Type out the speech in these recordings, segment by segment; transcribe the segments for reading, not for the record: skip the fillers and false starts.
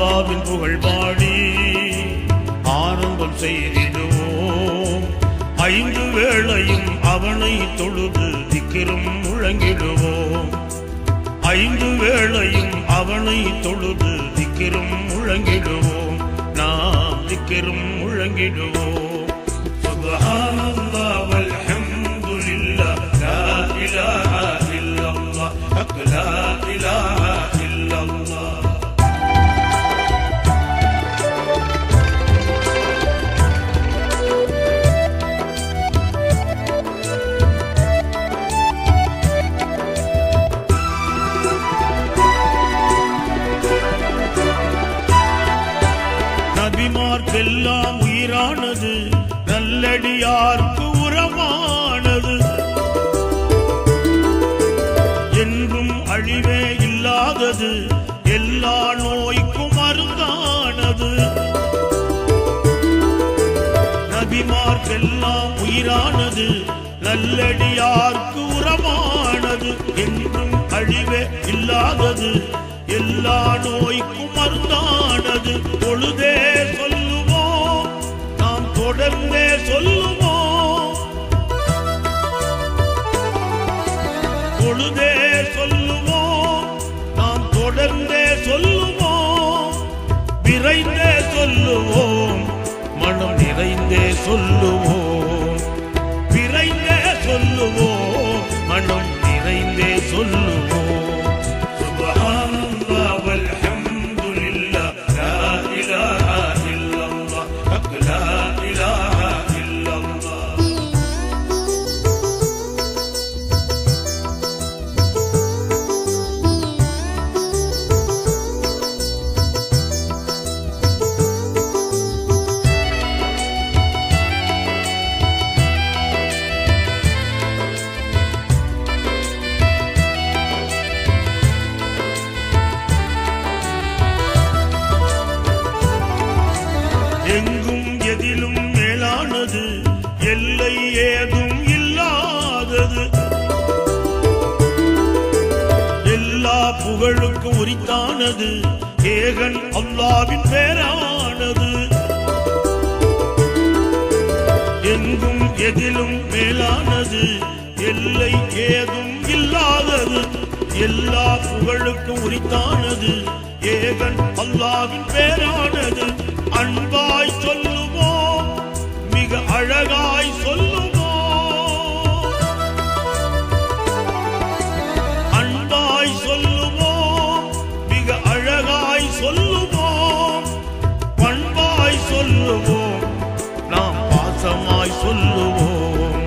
அல்லாஹ்வின் புகழ் பாடி ஆனந்தம் செய்திடுவோம். 5 வேளையும் அவனை தொழுது திக்கிரும் முழங்கிடுவோம். 5 வேளையும் அவனை தொழுது திக்கிரும் முழங்கிடுவோம். நாம் திக்கிரும் முழங்கிடுவோம். சுப்ஹானல்லாஹ் வல்ஹம்துலில்லாஹ் லா இலாஹா இல்லல்லாஹ் ஹக் லா இலாஹா இல்லல்லாஹ். நபிமார்க்கெல்லாம் உயிரானது, நல்லடியார்க்கு உரமானது, என்றும் அழிவே இல்லாதது, எல்லா நோய்க்கும் மருந்தானது. நபிமார்க்கெல்லாம் உயிரானது, நல்லடியார்க்கு உரமானது, என்றும் அழிவே இல்லாதது, எல்லா நோய்க்கும் மருந்தானது. பொழுதே சொல்லுவோம், நாம் தொடர்ந்தே சொல்லுவோம். பொழுதே சொல்லுவோம், நாம் தொடர்ந்தே சொல்லுவோம். விரைந்தே சொல்லுவோம், மனம் நிறைந்தே சொல்லுவோம். விரைந்தே சொல்லுவோம், மனம் நிறைந்தே சொல்லுவோம். எங்கும் எதிலும் மேலானது, எல்லை ஏதும் இல்லாதது, எல்லா புகழுக்கும் உரித்தானது, ஏகன் அல்லாஹ்வின் பேரானது. எங்கும் எதிலும் மேலானது, எல்லை ஏதும் இல்லாதது, எல்லா புகழுக்கும் உரித்தானது, ஏகன் அல்லாஹ்வின் பேரானது. அன்பாய் சொல்லுவோம், மிக அழகாய் சொல்லுவோம். அன்பாய் சொல்லுவோம், மிக அழகாய் சொல்லுவோம். பண்பாய் சொல்லுவோம், நாம் பாசமாய் சொல்லுவோம்.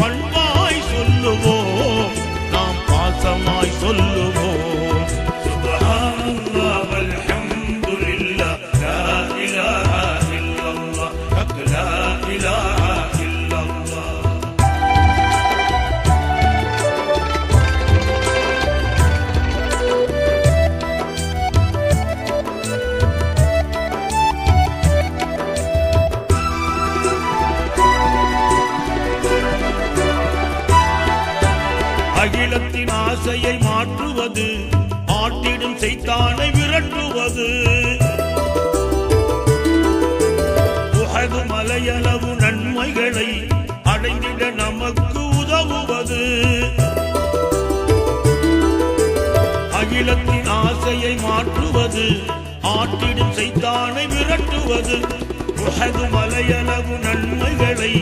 பண்பாய் சொல்லுவோம், நாம் பாசமாய் சொல்லுவோம். சுப்ஹானல்லாஹ் வல்ஹம்துலில்லாஹ் லா இலாஹா இல்லல்லாஹ் ஹக் லா இலாஹா இல்லல்லாஹ். அகிலத்தின் ஆசையை மாற்றுவது, ஆட்டிடும் சைத்தானை விரட்டுவது, உஹது மலையளவு நன்மைகளை அடைந்திட நமக்கு உதவுவது. அகிலத்தின் ஆசையை மாற்றுவது, ஆட்டிடும் சைத்தானை விரட்டுவது, உஹது மலையளவு நன்மைகளை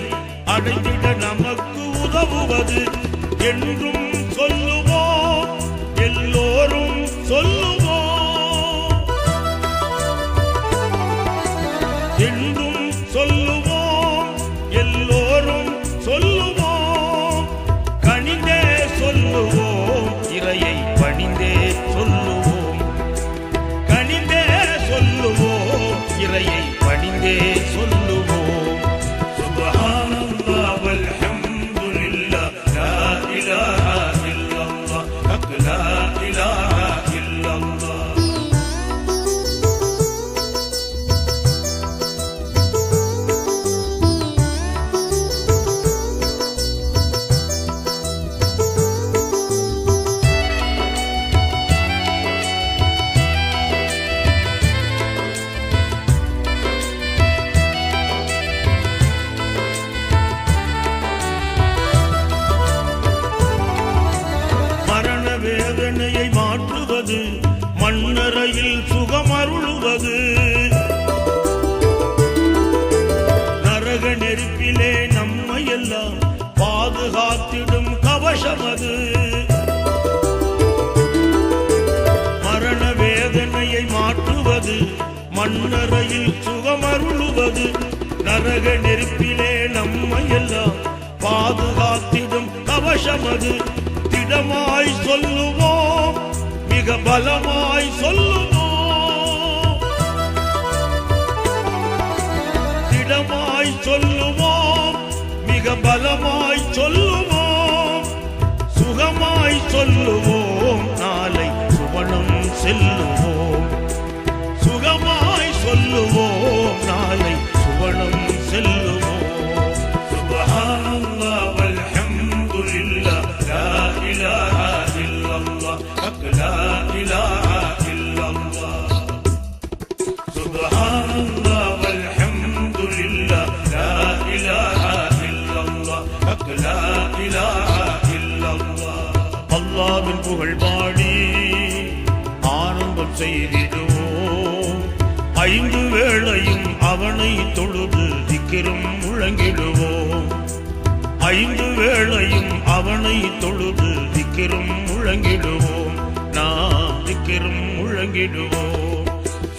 அடைந்திட நமக்கு உதவுவது. என்றும் சொல்லுவோம், எல்லோரும் சொல்லுவோம். என்றும் சொல்லுவோம், எல்லோரும் சொல்லுவோம். கனிந்தே சொல்லுவோம், இறையை பணிந்தே சொல்லுவோம். கனிந்தே சொல்லுவோம், இறையை பணிந்தே சொல்லுவோம். சுப்ஹானல்லாஹ் வல்ஹம்துலில்லாஹ் லா இலாஹா இல்லல்லாஹ் ஹக் லா இலாஹா இல்லல்லாஹ். நாட்டுவது, மண்ணறையில் சுகமருளுவது, நரக நெருப்பிலே நம்மையெல்லாம் பாதுகாத்திடும் கவசமது. திடமாய் சொல்லுவோம், மிக பலமாய் சொல்லுவோம், திடமாய் சொல்லுவோம், மிக பலமாய் சொல்லுவோம், சுகமாய் சொல்லுவோம், நாளை சுவனம் செல்லுவோம். சுகமாய் சொல்லுவோம், நாளை சுவனம் செல்லுவோம். சுப்ஹானல்லாஹ் வல்ஹம்துலில்லாஹ், லா இலாஹா இல்லல்லாஹ், லா இலாஹா இல்லல்லாஹ். சுப்ஹானல்லாஹ் வல்ஹம்துலில்லாஹ், லா இலாஹா இல்லல்லாஹ், லா இலாஹா இல்லல்லாஹ். அல்லாஹ்வின் புகழ் பாடி ஆனந்தம் செய்திடுவோம். 5 வேளையும் அவனை தொழுது திக்கிரும் முழங்கிடுவோம். 5 வேளையும் அவனை தொழுது திக்கிரும் முழங்கிடுவோம். நாம் திக்கிரும் முழங்கிடுவோம்.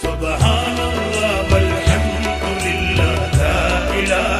சுப்ஹானல்லாஹ் வல்ஹம்துலில்லாஹ், லா இலாஹா